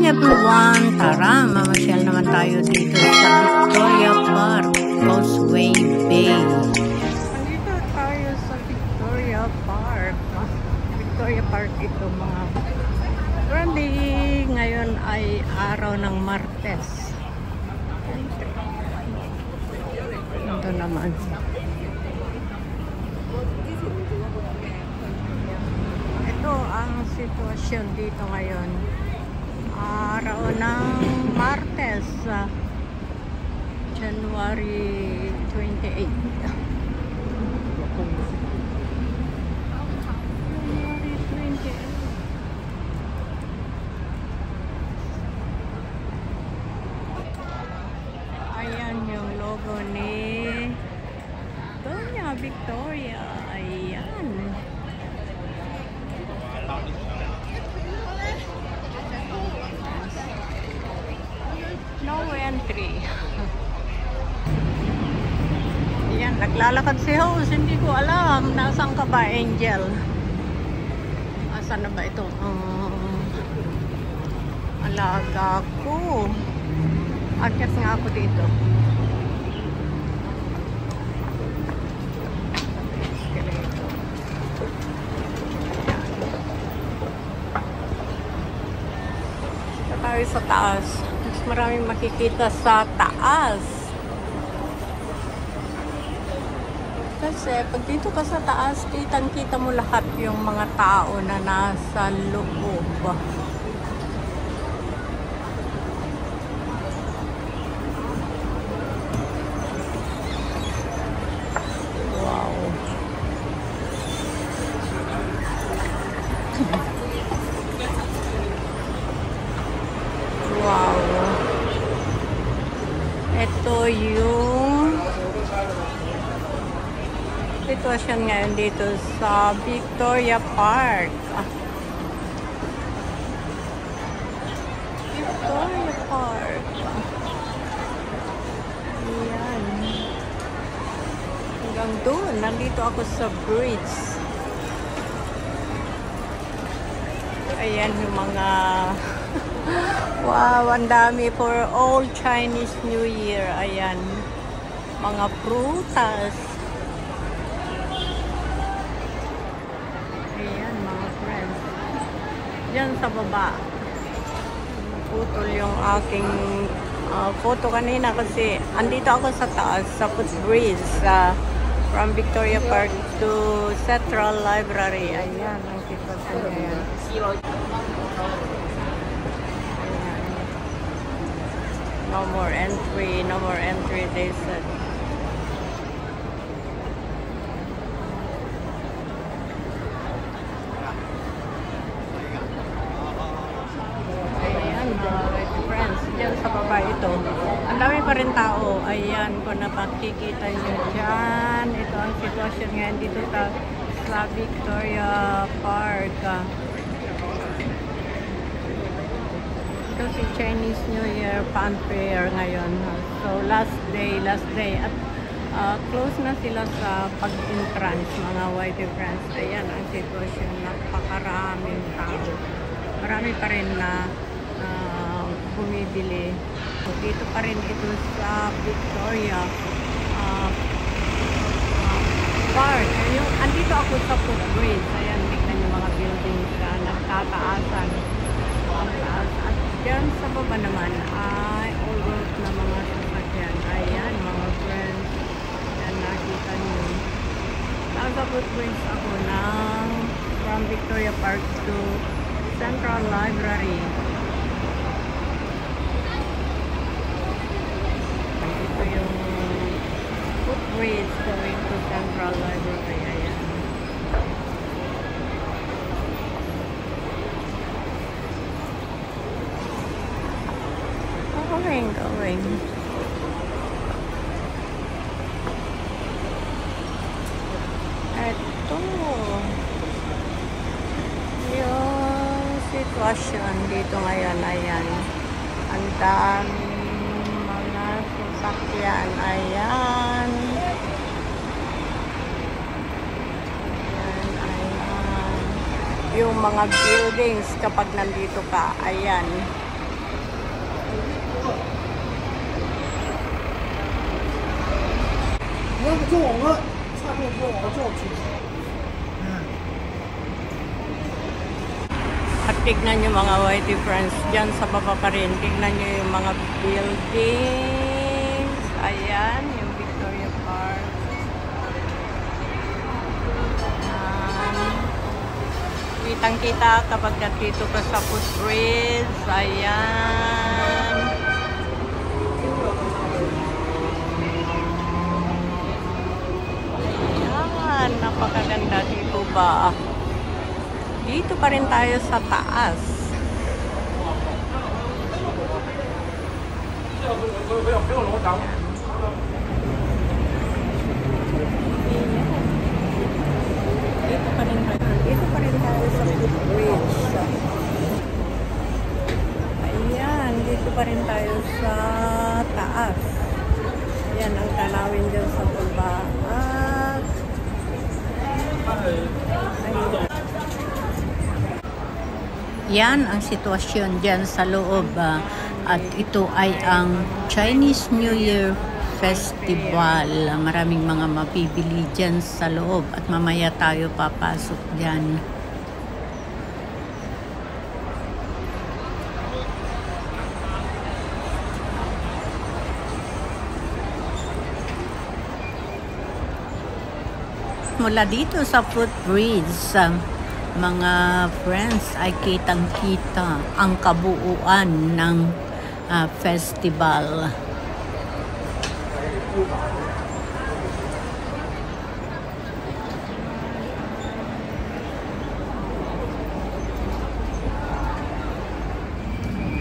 everyone! Tara, mamasyal naman tayo dito sa Victoria Park, Causeway Bay. Nandito tayo sa Victoria Park. Victoria Park ito mga friendly. Ngayon ay araw ng Martes. Ito naman. Ito ang sitwasyon dito ngayon. Araw ng Martes, January 28. January 28. Ayan yung logo ni Doña Victoria. Ayan. No entry. Yan, naglalakad si Host. Hindi ko alam. Nasaan ka ba, Angel? Asan na ba ito? Alaga ko. Akyat nga ako dito. Ito tayo sa taas. Maraming makikita sa taas. Kasi pag dito ka sa taas, kitang-kita mo lahat yung mga tao na nasa loob. Wow. Wow. Ito yung sitwasyon ngayon dito sa Victoria Park. Victoria Park. Ayan. Hanggang doon. Nandito ako sa bridge. Ayan yung mga wow, ang dami for all Chinese New Year. Ayan. Mga prutas. Ayan, mga friends. Diyan sa baba. Naputol yung aking photo kanina kasi andito ako sa taas, sa footbridge. From Victoria Park to Central Library. Ayan, ang sitwasyon ngayon. No more entry, no more entry, they said. Ayan, mga friends, dyan sa baba ito. Ang dami pa rin tao. Ayan, kung napakikita nyo dyan. Ito ang sitwasyon ngayon dito sa Victoria Park. Kasi Chinese New Year fanfare ngayon. So last day. At close na sila sa pag-entrance, mga white friends. Ayan ang sitwasyon. Napakaraming tao. Marami pa rin na bumibili. So, dito pa rin ito sa Victoria Park. Andito ako sa footbridge. Ayan, tignan yung mga buildings na nagtataasan. At dyan sa baba naman ay all road na mga sasakyan. Ayan, mga friends. Yan, nakita nyo. Nasa footbridge ako ng from Victoria Park to Central Library. Ito yung footbridge going to Central Library. Ayan. Going. Ito yung sitwasyon dito ngayon. Ayan, ang daming mga sasakyan. Ayan. Yung mga buildings kapag nandito ka. Ayan. At tignan nyo mga whitey friends, dyan sa baba pa rin, tignan nyo yung mga buildings. Ayan, yung Victoria Park. Kitang-kita kapag nandito ka sa footbridge. Ayan. Ayan, napakaganda dito ba? Dito pa rin tayo sa taas. Dito pa rin tayo sa footbridge. Ayan, dito pa rin tayo sa taas. Ayan ang tanawin dyan sa baba. Yan ang sitwasyon dyan sa loob. At ito ay ang Chinese New Year Festival. Maraming mga mapibili dyan sa loob. At mamaya tayo papasok dyan. Mula dito sa footbridge, mga friends, ay kitang-kita ang kabuuan ng festival.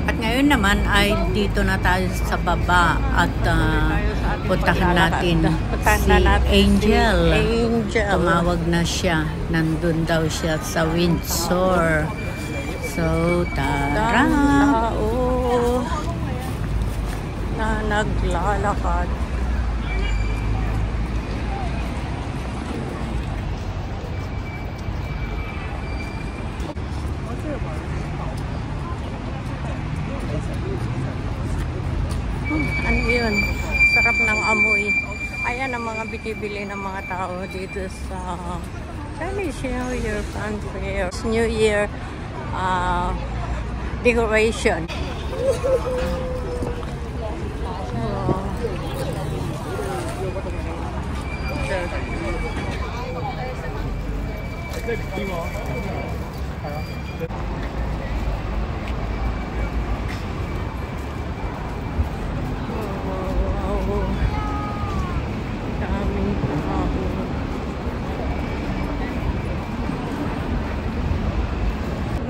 At ngayon naman ay dito na tayo sa baba at puntahan natin si Angel. Tumawag na siya. Nandun daw siya sa Windsor. So, tara! Tao na naglalakad. Ano yun? Sarap ng amoy. Ayan ang mga bibili ng mga tao dito sa Chinese New Year Fanfare. New Year decoration.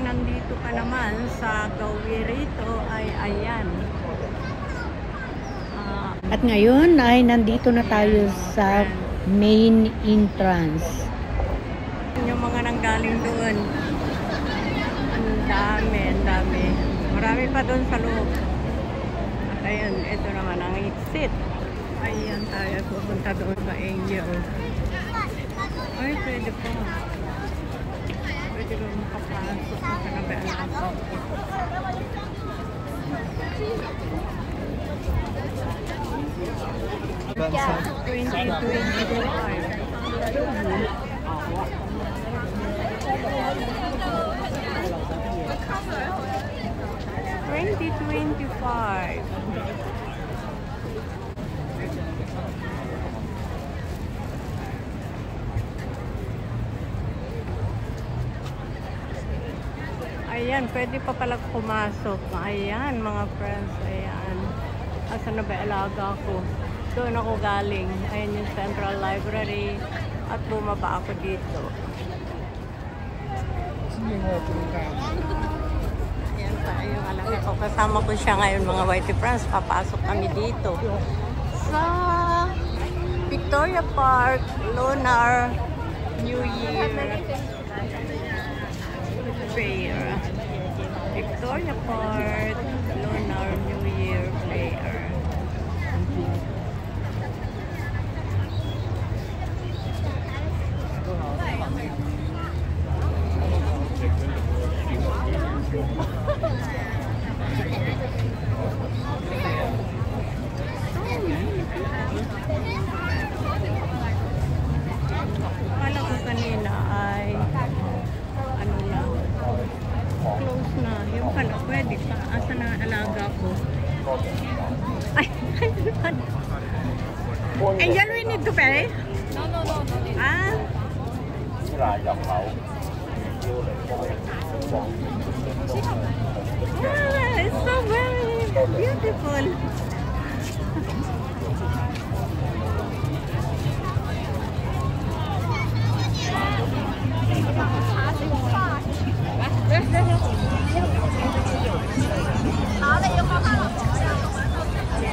Nandito ka naman sa Gawirito ay ayan. At ngayon ay nandito na tayo sa main entrance. Yung mga nanggaling doon. Ang dami, ang dami. Marami pa doon sa loob. At ayun, ito naman ang exit. Ayan tayo, pupunta doon sa Angel. Ay, pwede po. Pwede ko makapasok sa kanabayaan ako. Yeah, 2025. Ayan, pwede pa pala pumasok. Ayan, mga friends. Ayan. Asa na ba alaga ko? Doon ako galing. Ayan yung Central Library. At bumaba ako dito. Ayan tayo yung alaga ko. Kasama ko siya ngayon, mga whitey friends. Papasok kami dito sa Victoria Park Lunar New Year Fair. Victoria Park Lunar New Year Fair. Angel, we need to pay? No. Ah. Wow, it's so very beautiful.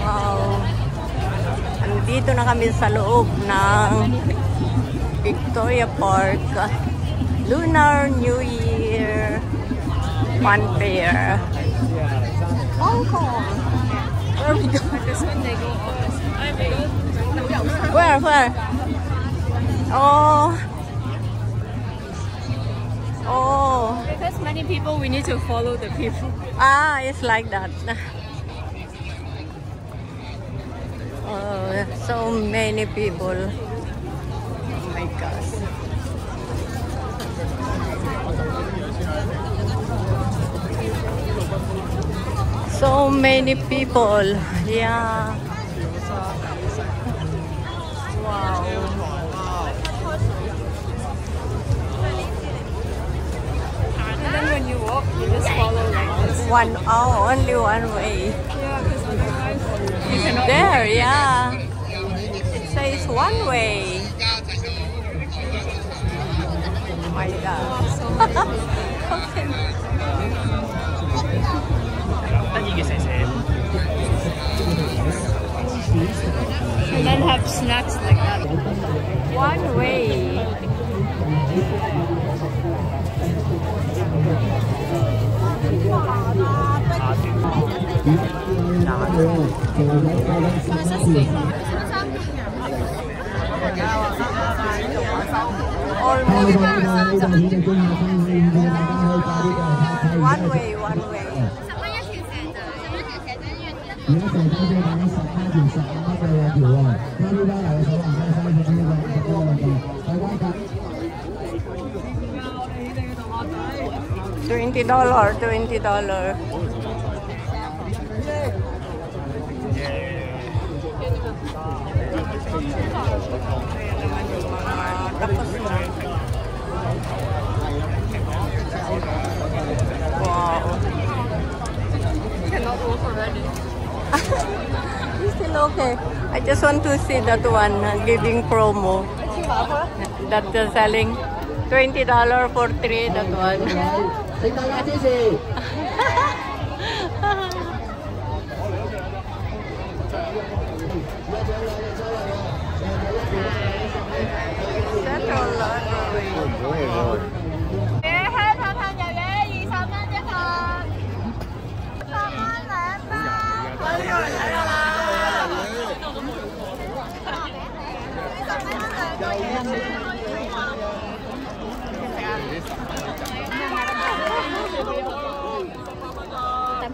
Wow. Andito na kami sa loob ng Victoria Park. Lunar New Year Fun Fair. Hong Kong. Where we go? Where? Oh. Because many people, we need to follow the people. Ah, it's like that. Oh, so many people. Oh my gosh. So many people. Yeah. Wow. And then when you walk, you just follow like this. Only one way. Yeah, because otherwise you cannot. There, yeah. It says one way. Oh my God. Okay. And then have snacks like that. One way. One way. 而家就睇到大家15條15嘅兩條喎，加呢班嚟嘅手環加30條呢個大家$20. Wow. Cannot walk already. It's still okay. I just want to see that one giving promo. That they're selling $20 for 3. That one. 請大家支持。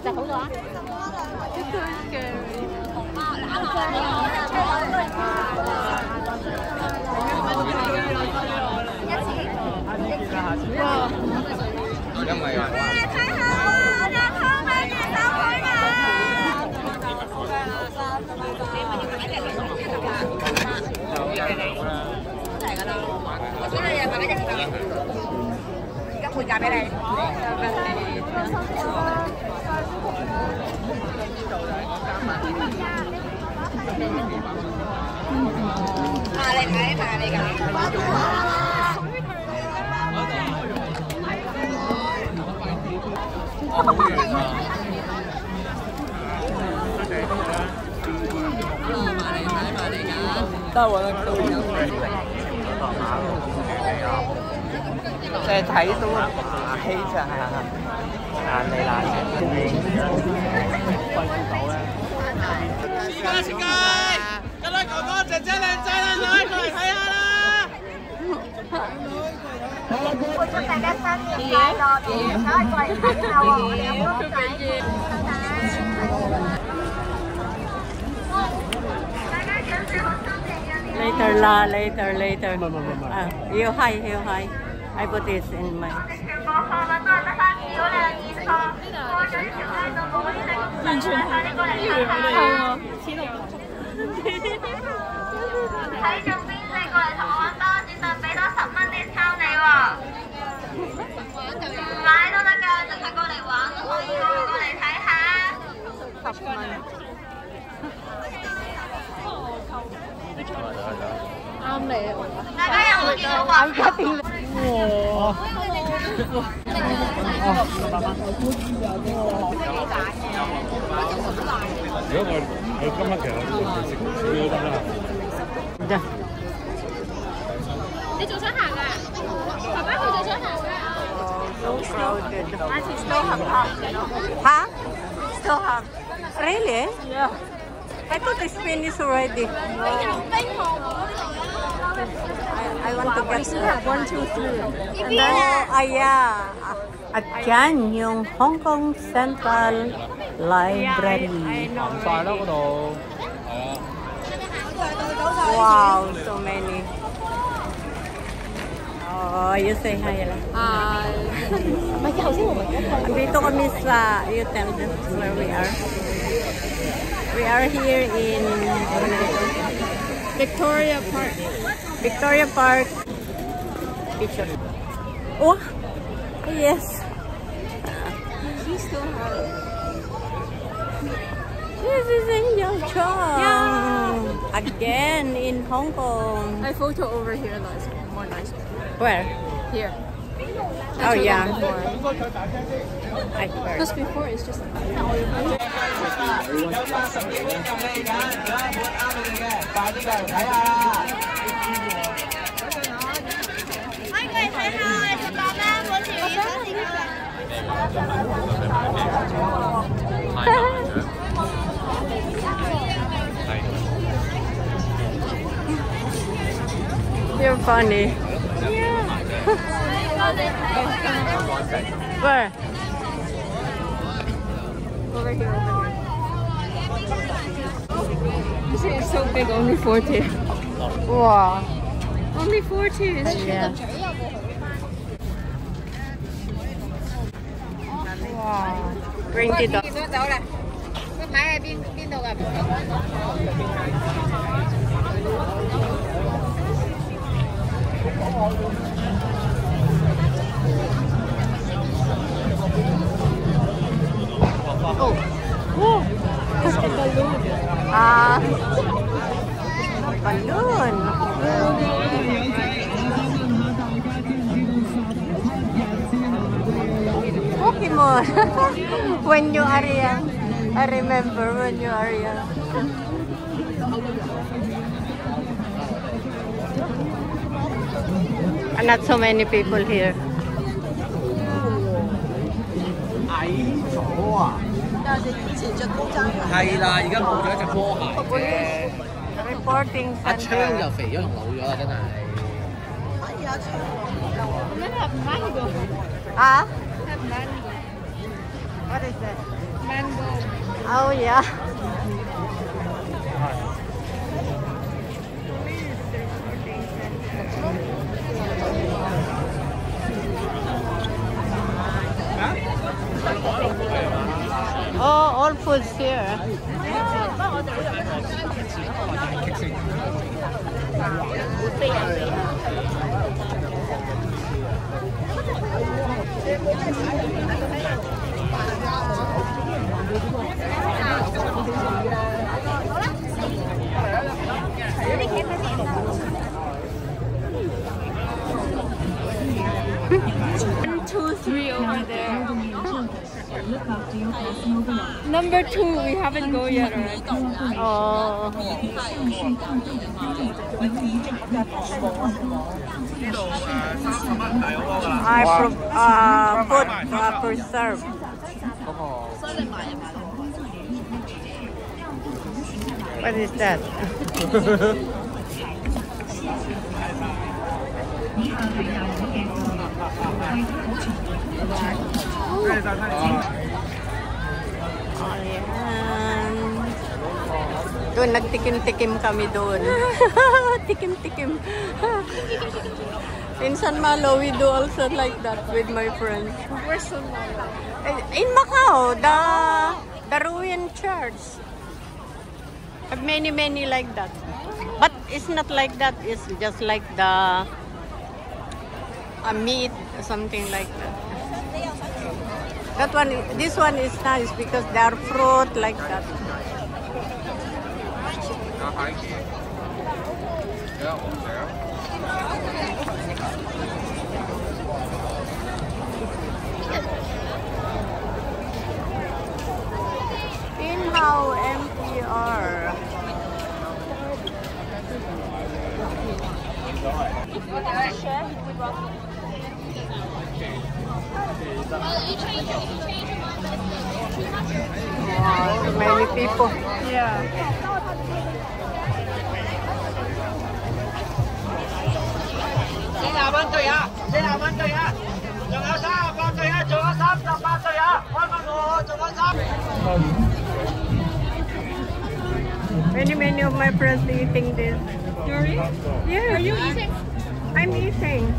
食好咗啊！配價俾你。你睇埋你㗎。得喎，就係睇到氣場係爛你爛嘅。切雞，各位哥哥姐姐靚仔靚女過嚟睇下啦！祝大家新年快樂，年年都係過嚟睇下喎，我哋有公仔，大家準備好心情啊！ Later la, later. You hi. I put this in my. 完全係呢個嚟睇下。係喎，黐到。睇中邊四過嚟同我揾多，絕對俾多10蚊 discount 你喎。唔買都得㗎，淨係過嚟玩都可以喎，過嚟睇下。10蚊。啱你啊！大家有冇見到畫？如果我今日其實我食少都得啦。你仲想行啊？爸爸佢仲想行啊So crowded. Still have half. Huh? Still have. Really? Yeah. I thought it's finished already. No. I want to get that. 1, 2, 3. And then, yeah. At yan, yung Hong Kong Central Library. Wow, so many. Oh, you say hi lang. Andito kami sa, you tell them where we are. We are here in Victoria Park. Victoria Park. Picture. Oh, yes. She still has it. This is in Yangchang. Yeah. Again in Hong Kong. I photo over here though. It's more nice. Where? Here. Oh yeah. Before. I heard. Because before it's just. You're funny. Where? Over here, over here. This is so big, only 40. Wow. Only 40 is Yeah. Wow. $20. Oh. Whoa. Balloon. Pokemon. When you are young. I remember when you are young. And not so many people here. Reporting 阿昌 center. 就肥咗同老咗啦，真係。Ah? What is that? mango. Oh yeah. Oh, all foods here. One, two, three over there. Number 2, we haven't go yet, right? Oh. Food preserve. What is that? Ayan. Doon, nagtikim-tikim kami doon. Tikim-tikim. In San Malo, we do also like that with my friends. Where's San Malo? In Macau, the Ruin Church. Have many like that. But it's not like that. It's just like the meat, something like that. That one, this one is nice because they are fruit like that. Inhao MPR. Wow, so many people. Yeah. Many of my friends are eating this. Durian? Yeah. Are you eating? I'm eating.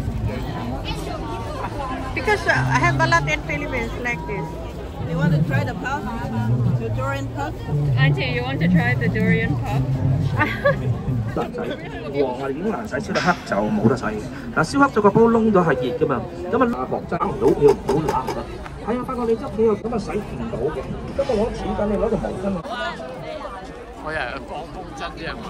Because I have a lot in Philippines like this. You want to try the puff? The durian puff? Auntie, you want to try the durian puff? 辣仔，黃我哋已經難洗，燒得黑就冇得洗。嗱，燒黑咗個煲窿都係熱噶嘛，咁啊鑊爭唔到，你要唔好揦唔得。係啊，發覺你執起咁啊洗唔到嘅，咁我攞紙巾，你攞條毛巾啊。我又係放風箏啲人話。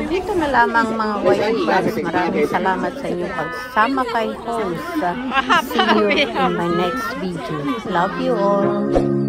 Dito na lamang mga Wayugas. Maraming salamat sa inyong pagsama kay host. See you in my next video. Love you all.